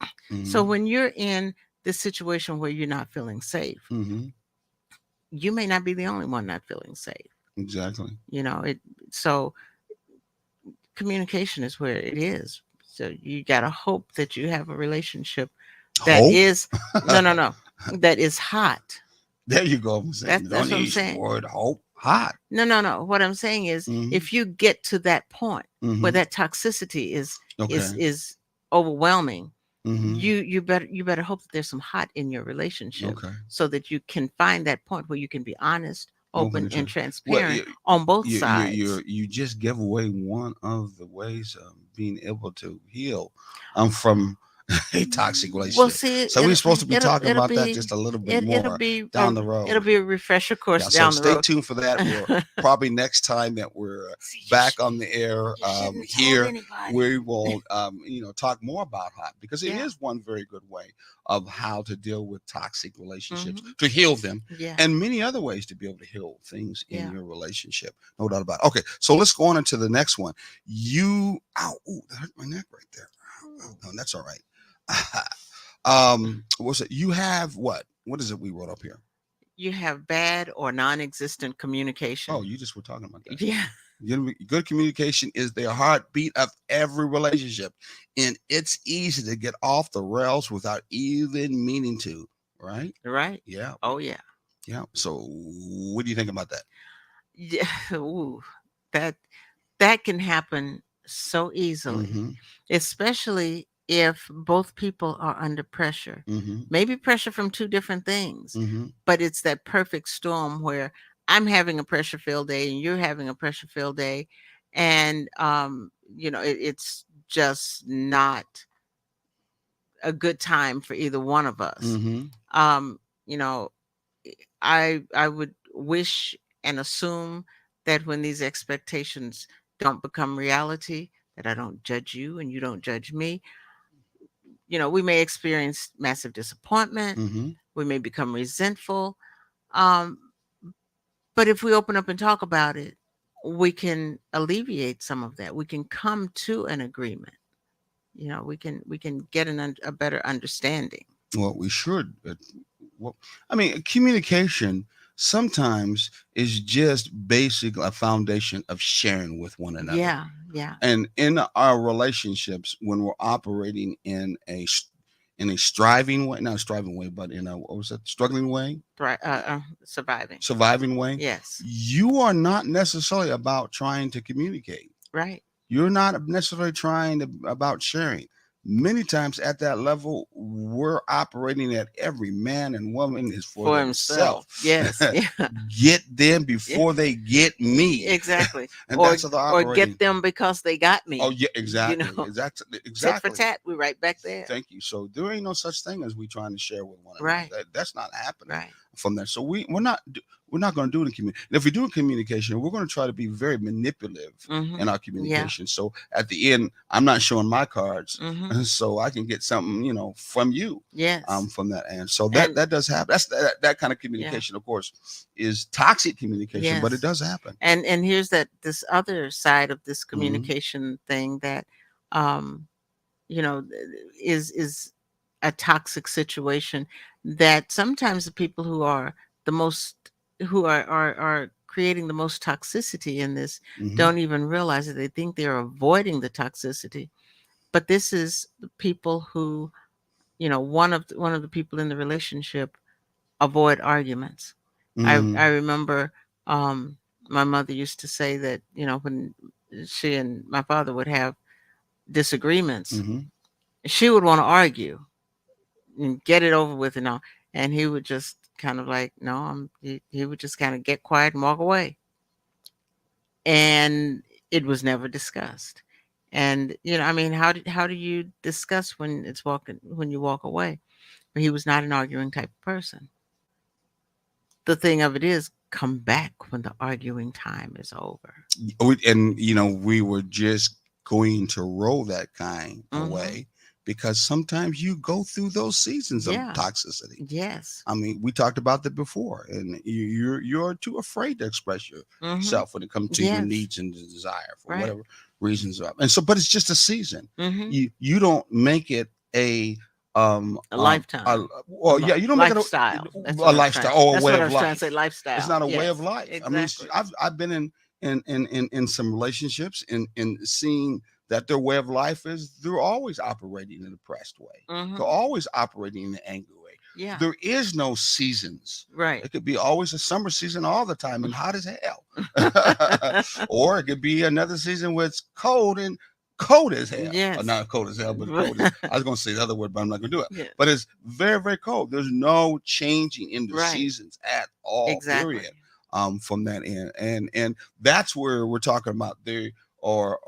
So Hmm. when you're in this situation where you're not feeling safe, Hmm. you may not be the only one not feeling safe. Exactly. It so communication is where it is. So you got to hope that you have a relationship that Hope. is no, that is hot. There you go. I'm saying That's don't what I'm use the saying. word hope. Hot. No. What I'm saying is, Hmm. if you get to that point where Hmm. that toxicity is is Okay. is overwhelming, Hmm. you better hope that there's some hot in your relationship, Okay. so that you can find that point where you can be honest, Open open, it and to well, transparent on both sides. you just give away one of the ways of being able to heal from a toxic Well, relationship. see, So we're supposed to be talking it'll about that be just a little bit it'll more be down the road. a refresher course Yeah, so down the stay road. tuned for that. We're probably next time that we're See, back on the air you shouldn't have told here, anybody. we will talk more about hot because it Yeah. is one very good way of how to deal with toxic relationships, Hmm. to heal them, Yeah. and many other ways to be able to heal things in Yeah. your relationship. No doubt about it. Okay, so let's go on into the next one. Ooh, that hurt my neck right there. Oh, no, that's all right. What's it? You have what? What is it we wrote up here? You have bad or non-existent Oh, communication. you just were talking about that. Yeah. Good communication is the heartbeat of every relationship, and it's easy to get off the rails without even meaning to. Right? Right. Yeah, Oh yeah. yeah. So, what do you think about that? Yeah. Ooh, that that can happen so easily, Mm-hmm. especially if both people are under pressure. Mm-hmm. Maybe pressure from two different things, Mm-hmm. but it's that perfect storm where I'm having a pressure filled day and you're having a pressure filled day. And, it's just not a good time for either one of us. Mm-hmm. Um, you know, I would wish and assume that when these expectations don't become reality, that I don't judge you and you don't judge me. We may experience massive disappointment. Mm-hmm. We may become resentful. Um, but if we open up and talk about it, we can alleviate some of that. We can come to an agreement. We can get a better understanding. Well, we should. Well, I mean, communication sometimes is just basic a foundation of sharing with one another. Yeah, yeah. And in our relationships, when we're operating in a striving way, not a striving way, but in a what was that, struggling way, Right. Surviving. surviving way, Yes. you are not necessarily about trying to communicate. Right. You're not necessarily trying to about sharing. Many times at that level, we're operating at every man and woman is for For themselves. himself. Yes. Yeah. Get them Yeah. before they get me. Exactly. And Or that's how they're or operating. get them because they got Oh me. yeah, You exactly. know, Exactly. tit for Exactly. tat. We're right back there. Thank you. So there ain't no such thing as we trying to share with one another. Right. That's not happening Right. from that. So we're not going to do it in communication. If we do in communication, we're going to try to be very manipulative Mm-hmm. in our Yeah. communication. So at the end, I'm not showing my cards, Mm-hmm. so I can get something, from you, Yes. from that end. So that And that does happen. That kind of yeah. communication, of course, is toxic communication, but it Yes. does happen. And here's this other side of this Hmm. communication thing that um you know is a toxic situation, that sometimes the people who are creating the most toxicity in this Hmm. don't even realize it. They think they're avoiding the toxicity, but this is the people who, one of the people in the relationship avoid arguments. I Hmm. remember, um, my mother used to say that, when she and my father would have disagreements, Hmm. she would want to argue and get it over with and all, and he would just kind of like, no, he would just kind of get quiet and walk away, and it was never discussed. And I mean, how do you discuss when you walk away? But he was not an arguing type of person. The thing of it is, come back when the arguing time is over. And we were just going to roll that kind Mm-hmm. away because sometimes you go through those seasons of Yeah. toxicity. Yes. I mean, we talked about that before, and you're too afraid to express Mm-hmm. yourself when it comes to your Yes. needs and desire for Right. whatever reasons are. And so, but it's just a season. Mm-hmm. You don't make it a A lifetime. well, yeah, you don't make it Lifestyle. That's a what I was trying. lifestyle or a That's way what I of was trying to say. life. It's Lifestyle. not a way of Yes. life. I mean, Exactly. I've been in some relationships and seeing that their way of life is they're always operating in a depressed way. They're Mm-hmm. always operating in an angry way. Yeah. There is no seasons. Right. It could be always a summer season all the time and hot as hell. Or it could be another season where it's cold and cold as hell. Or Yes. not cold as hell, but cold as I was gonna say the other word, but I'm not gonna do it. Yeah. But it's very, very cold. There's no changing in the Right. seasons at all, Exactly. period. From that end. And that's where we're talking about they are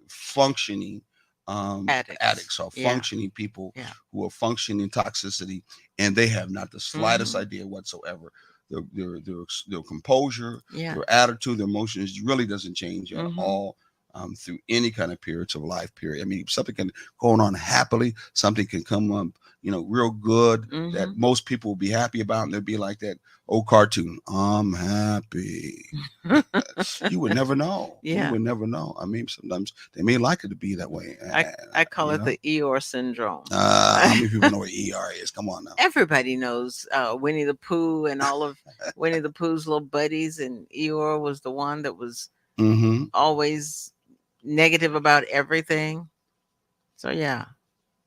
functioning Addicts. addicts or Yeah. functioning people Yeah. who are functioning toxicity and they have not the slightest Mm-hmm. idea whatsoever. Their composure, Yeah. their attitude, their emotions really doesn't change at Mm-hmm. all through any kind of periods of life. Period. I mean, something can go on happily, something can come up, real good that Mm-hmm. most people will be happy about, and they'll be like that old cartoon. I'm happy. You would never know. You Yeah. would never know. I mean, sometimes they may like it to be that way. I call You it know, the Eeyore syndrome. how many people know what ER is? Come on now. Everybody knows Winnie the Pooh and all of Winnie the Pooh's little buddies, and Eeyore was the one that was Mm-hmm. always negative about everything. So yeah,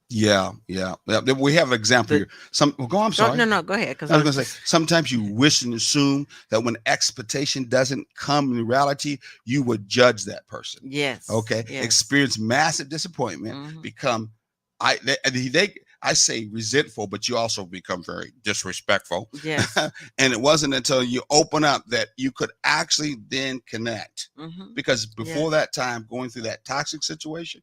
Yeah. We have an example the here. Some. Well, go. I'm go, sorry. no, no, go ahead, because I I was was going to say, just sometimes you wish and assume that when expectation doesn't come in reality, you would judge that person. yes, Okay. yes, Experience massive disappointment, hmm become, I say resentful, but you also become very disrespectful. yes, And it wasn't until you open up that you could actually then connect. Because before yes, that time, going through that toxic situation,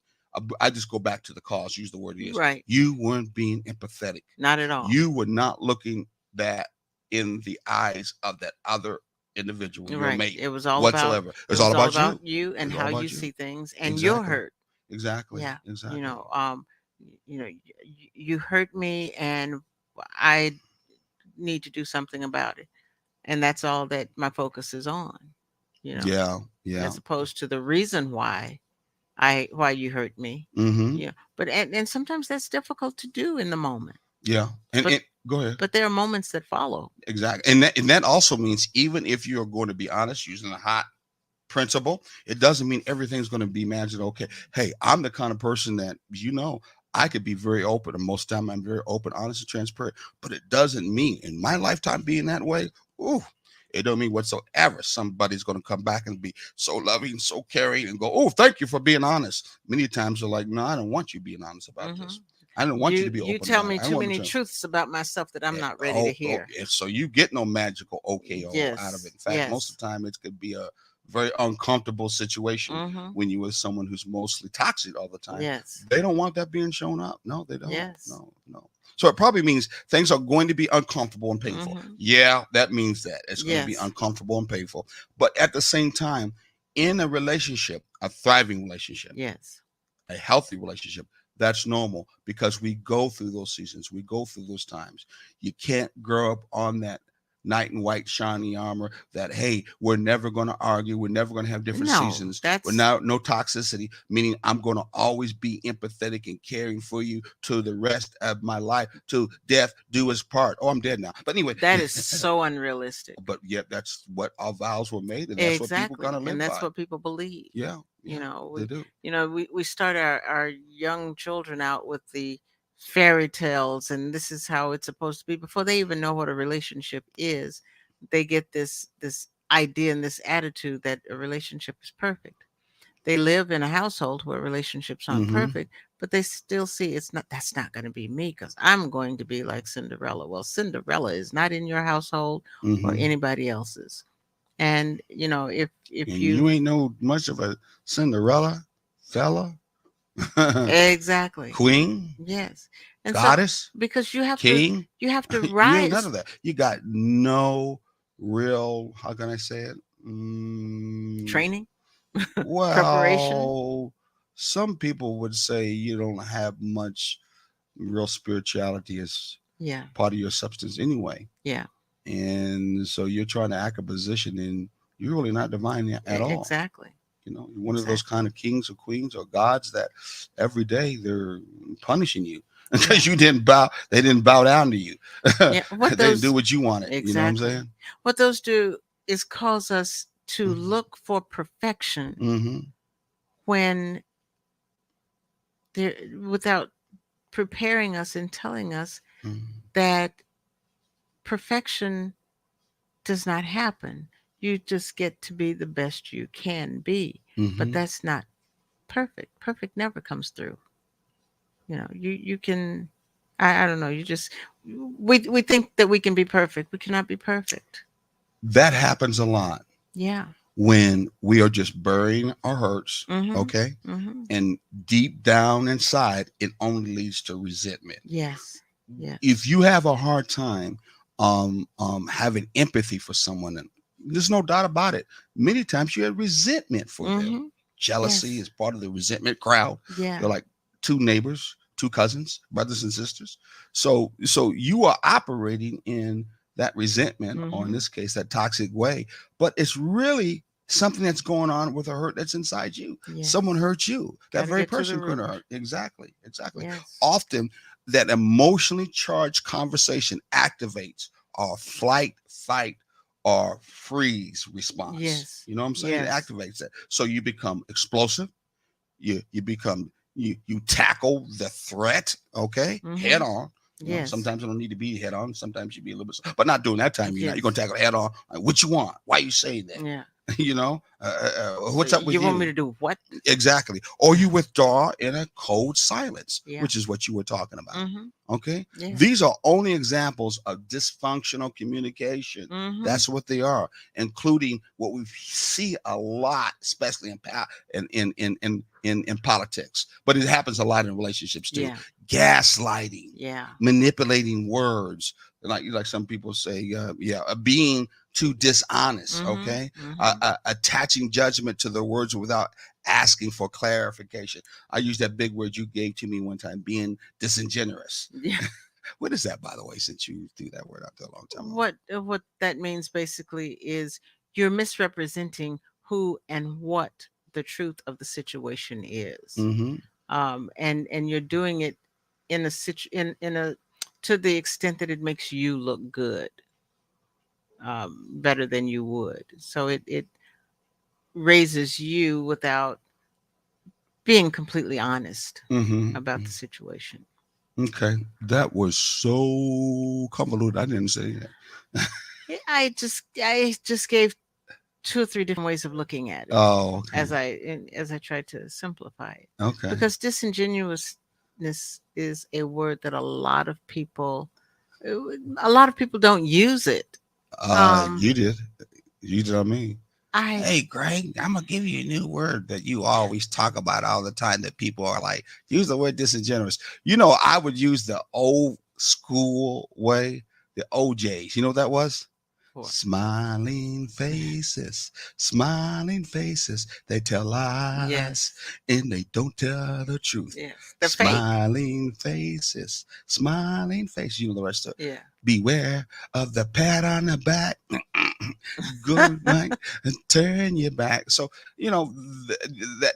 I just go back to the cause, use the word is. right, You weren't being empathetic. not at all, You were not looking that in the eyes of that other individual, your right. mate, It was all about whatsoever. it It's all was all about about you. you and It's all how you about you. see things and your Exactly. hurt. Exactly. Yeah, you Exactly. know, you hurt me, and I need to do something about it, and that's all that my focus is on. You know, Yeah. Yeah. as opposed to the reason why you hurt me. Mm-hmm. Yeah, but and sometimes that's difficult to do in the moment. Yeah. And, But and go ahead. but there are moments that follow. Exactly. And that also means even if you're going to be honest, using a hot principle, it doesn't mean everything's going to be magic. Okay. Hey, I'm the kind of person that, I could be very open, and most of the time I'm very open, honest, and transparent. But it doesn't mean in my lifetime being that way. Ooh, it don't mean whatsoever. Somebody's going to come back and be so loving, so caring, and go, "Oh, thank you for being honest." Many times they're like, "No, I don't want you being honest about Hmm. this. I don't want you to be You open tell about me it. I don't too want many you to." truths about myself that I'm Yeah. not ready to hear. Yeah. So you get no magical okay out of it. Yes, In fact, most yes. of the time it could be a very uncomfortable situation Hmm. when you with someone who's mostly toxic all the time. Yes, They don't want that being shown up. No, they don't. yes. No, no. So it probably means things are going to be uncomfortable and painful. Hmm. Yeah, that means that it's going to be Yes, uncomfortable and painful. But at the same time, in a relationship, a thriving relationship, yes. a healthy relationship, that's normal because we go through those seasons, we go through those times. You can't grow up on that knight in white shiny armor that, hey, we're never going to argue, we're never going to have different No, seasons, we're that's now no toxicity, meaning I'm going to always be empathetic and caring for you to the rest of my life, to death do us part. Oh, I'm dead now, but anyway. that is so unrealistic. But yet that's what our vows were made, and that's what people Exactly. gonna And live that's by. what people believe. Yeah, You yeah, know, they do. we start our young children out with the fairy tales, and this is how it's supposed to be before they even know what a relationship is. They get this idea and this attitude that a relationship is perfect. They live in a household where relationships aren't Mm-hmm. perfect, but they still see it's not that's not going to be me because I'm going to be like Cinderella. Well, Cinderella is not in your household or Mm-hmm. anybody else's. And if And you you ain't no much of a Cinderella fella, exactly. queen, Yes. And so goddess, because king. you have to You ain't none rise. of that. You got no real, how can I say it? Mm, Training, preparation. well, some people would say you don't have much real spirituality as Yeah, part of your substance anyway. yeah, And so you're trying to act a position and you're really not divine at all. exactly, You know, you're one of those exactly. kind of kings or queens or gods that every day they're punishing you Yeah, because they didn't bow down to you. yeah. They didn't do what you wanted. You know what I'm Exactly. saying? What those do is cause us to Mm-hmm. look for perfection Mm-hmm. when there, without preparing us and telling us that perfection does not happen. You just get to be the best you can be, but Mm-hmm. that's not perfect. Perfect never comes through. You can. I don't know. You just we think that we can be perfect. We cannot be perfect. That happens a lot Yeah. when we are just burying our hurts, Mhm. okay? Mhm. And deep down inside, it only leads to resentment. Yes. Yes. If you have a hard time having empathy for someone, and there's no doubt about it, many times you have resentment for them. Mhm. Jealousy Yes. is part of the resentment crowd. Yeah. They're like two neighbors, two cousins, brothers and sisters. So you are operating in that resentment, or in Mhm. this case, that toxic way, but it's really something that's going on with a hurt that's inside you. Someone Yes. hurt you. That Got to very get to the person could have root. hurt. Exactly. Exactly. Yes. Often that emotionally charged conversation activates our flight, fight, or freeze response. Yes. You know what I'm saying? It Yes. activates that. So you become explosive. You become you tackle the threat, okay, head Mhm. on. You know, Yes. sometimes it don't need to be head on. Sometimes you be a little bit, but not during that time. You're gonna Yes. tackle head on. Like, what you want? Why you saying that? Yeah. You know, So what's up with you want me you? to do what? Exactly. Or you withdraw in a cold silence, Yeah. which is what you were talking about. Mhm. Okay. Yes. These are only examples of dysfunctional communication. Mhm. That's what they are, including what we see a lot, especially in politics. But it happens a lot in relationships too. Yeah. Gaslighting, Yeah. manipulating words, like some people say, being too dishonest. Mhm. Okay, Mhm. attaching judgment to the words without asking for clarification. I used that big word you gave to me one time, being disingenuous. Yeah. What is that, by the way, since you threw that word out there a long time ago? What that means basically is you're misrepresenting who and what the truth of the situation is. Mm-hmm. And you're doing it in a in a to the extent that it makes you look good, better than you would. So it raises you without being completely honest about Mm-hmm. the situation. Okay. That was so convoluted. I didn't say that. I just gave two or three different ways of looking at it Oh, okay. as I tried to simplify it, Okay. because disingenuousness is a word that a lot of people don't use it. Um, You did. You did on me. I Hey, Greg, I'm gonna give you a new word that you always talk about all the time. That people are like, use the word disingenuous. You know, I would use the old school way, the OJs. You know what that was? for Smiling faces, they tell lies yes, and they don't tell the truth. yes, the fake, Smiling faces. You know the rest of it. yeah. Beware of the pat on the back. Good night and turn your back. So, you know,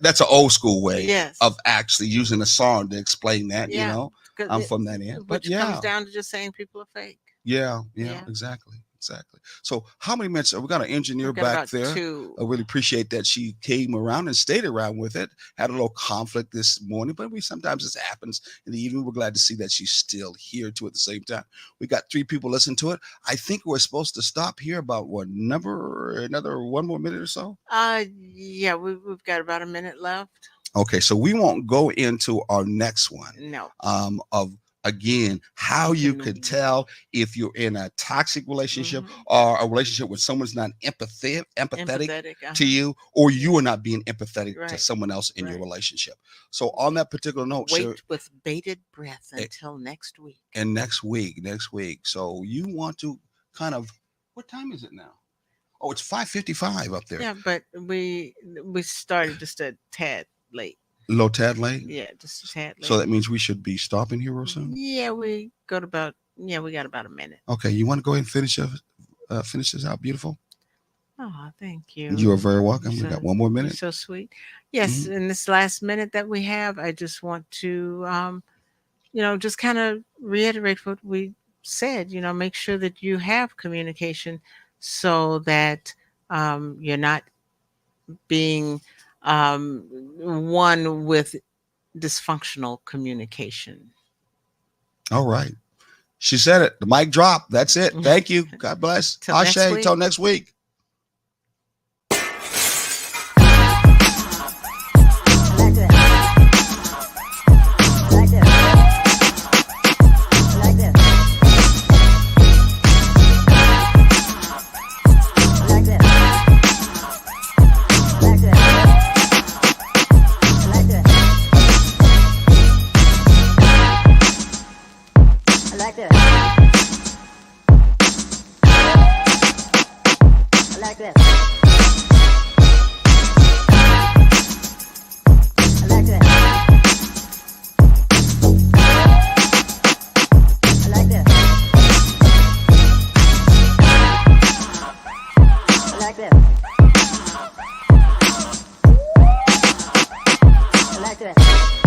that's an old school way of Yes, actually using a song to explain that, you yeah, know, because I'm from that end. But which comes yeah, down to just saying people are fake. yeah, Yeah, exactly. Exactly. So, how many minutes? We got an engineer we've got back about there. two. I really appreciate that she came around and stayed around with it. Had a little conflict this morning, but we sometimes this happens in the evening. We're glad to see that she's still here too at the same time. We got three people listening to it. I think we're supposed to stop here about what number? Another one more minute or so. Yeah, we've got about a minute left. Okay, so we won't go into our next one No, of again how you you can. can tell if you're in a toxic relationship Hmm. or a relationship where someone's not empathetic Empathetic. to you, or you are not being empathetic to Right. someone else in your Right. relationship. So on that particular note, sure. Wait with bated breath until next week. And next week. So you want to kind of What time is it now? Oh, it's 5:55 up there. Yeah, but we started just a tad late. Low tad late. Yeah, just a tad late. So that means we should be stopping here real soon. Yeah, we got about a minute. Okay, you want to go ahead and finish this out, beautiful? Oh, thank you. You are very welcome. You're We got so, one more you're minute. so sweet. Yes, Mhm. in this last minute that we have, I just want to, just kind of reiterate what we said. Make sure that you have communication so that you're not being one with dysfunctional communication. All right. She said it. The mic dropped. That's it. Thank you. God bless. Till next Ashe. week. Till next week. Like this.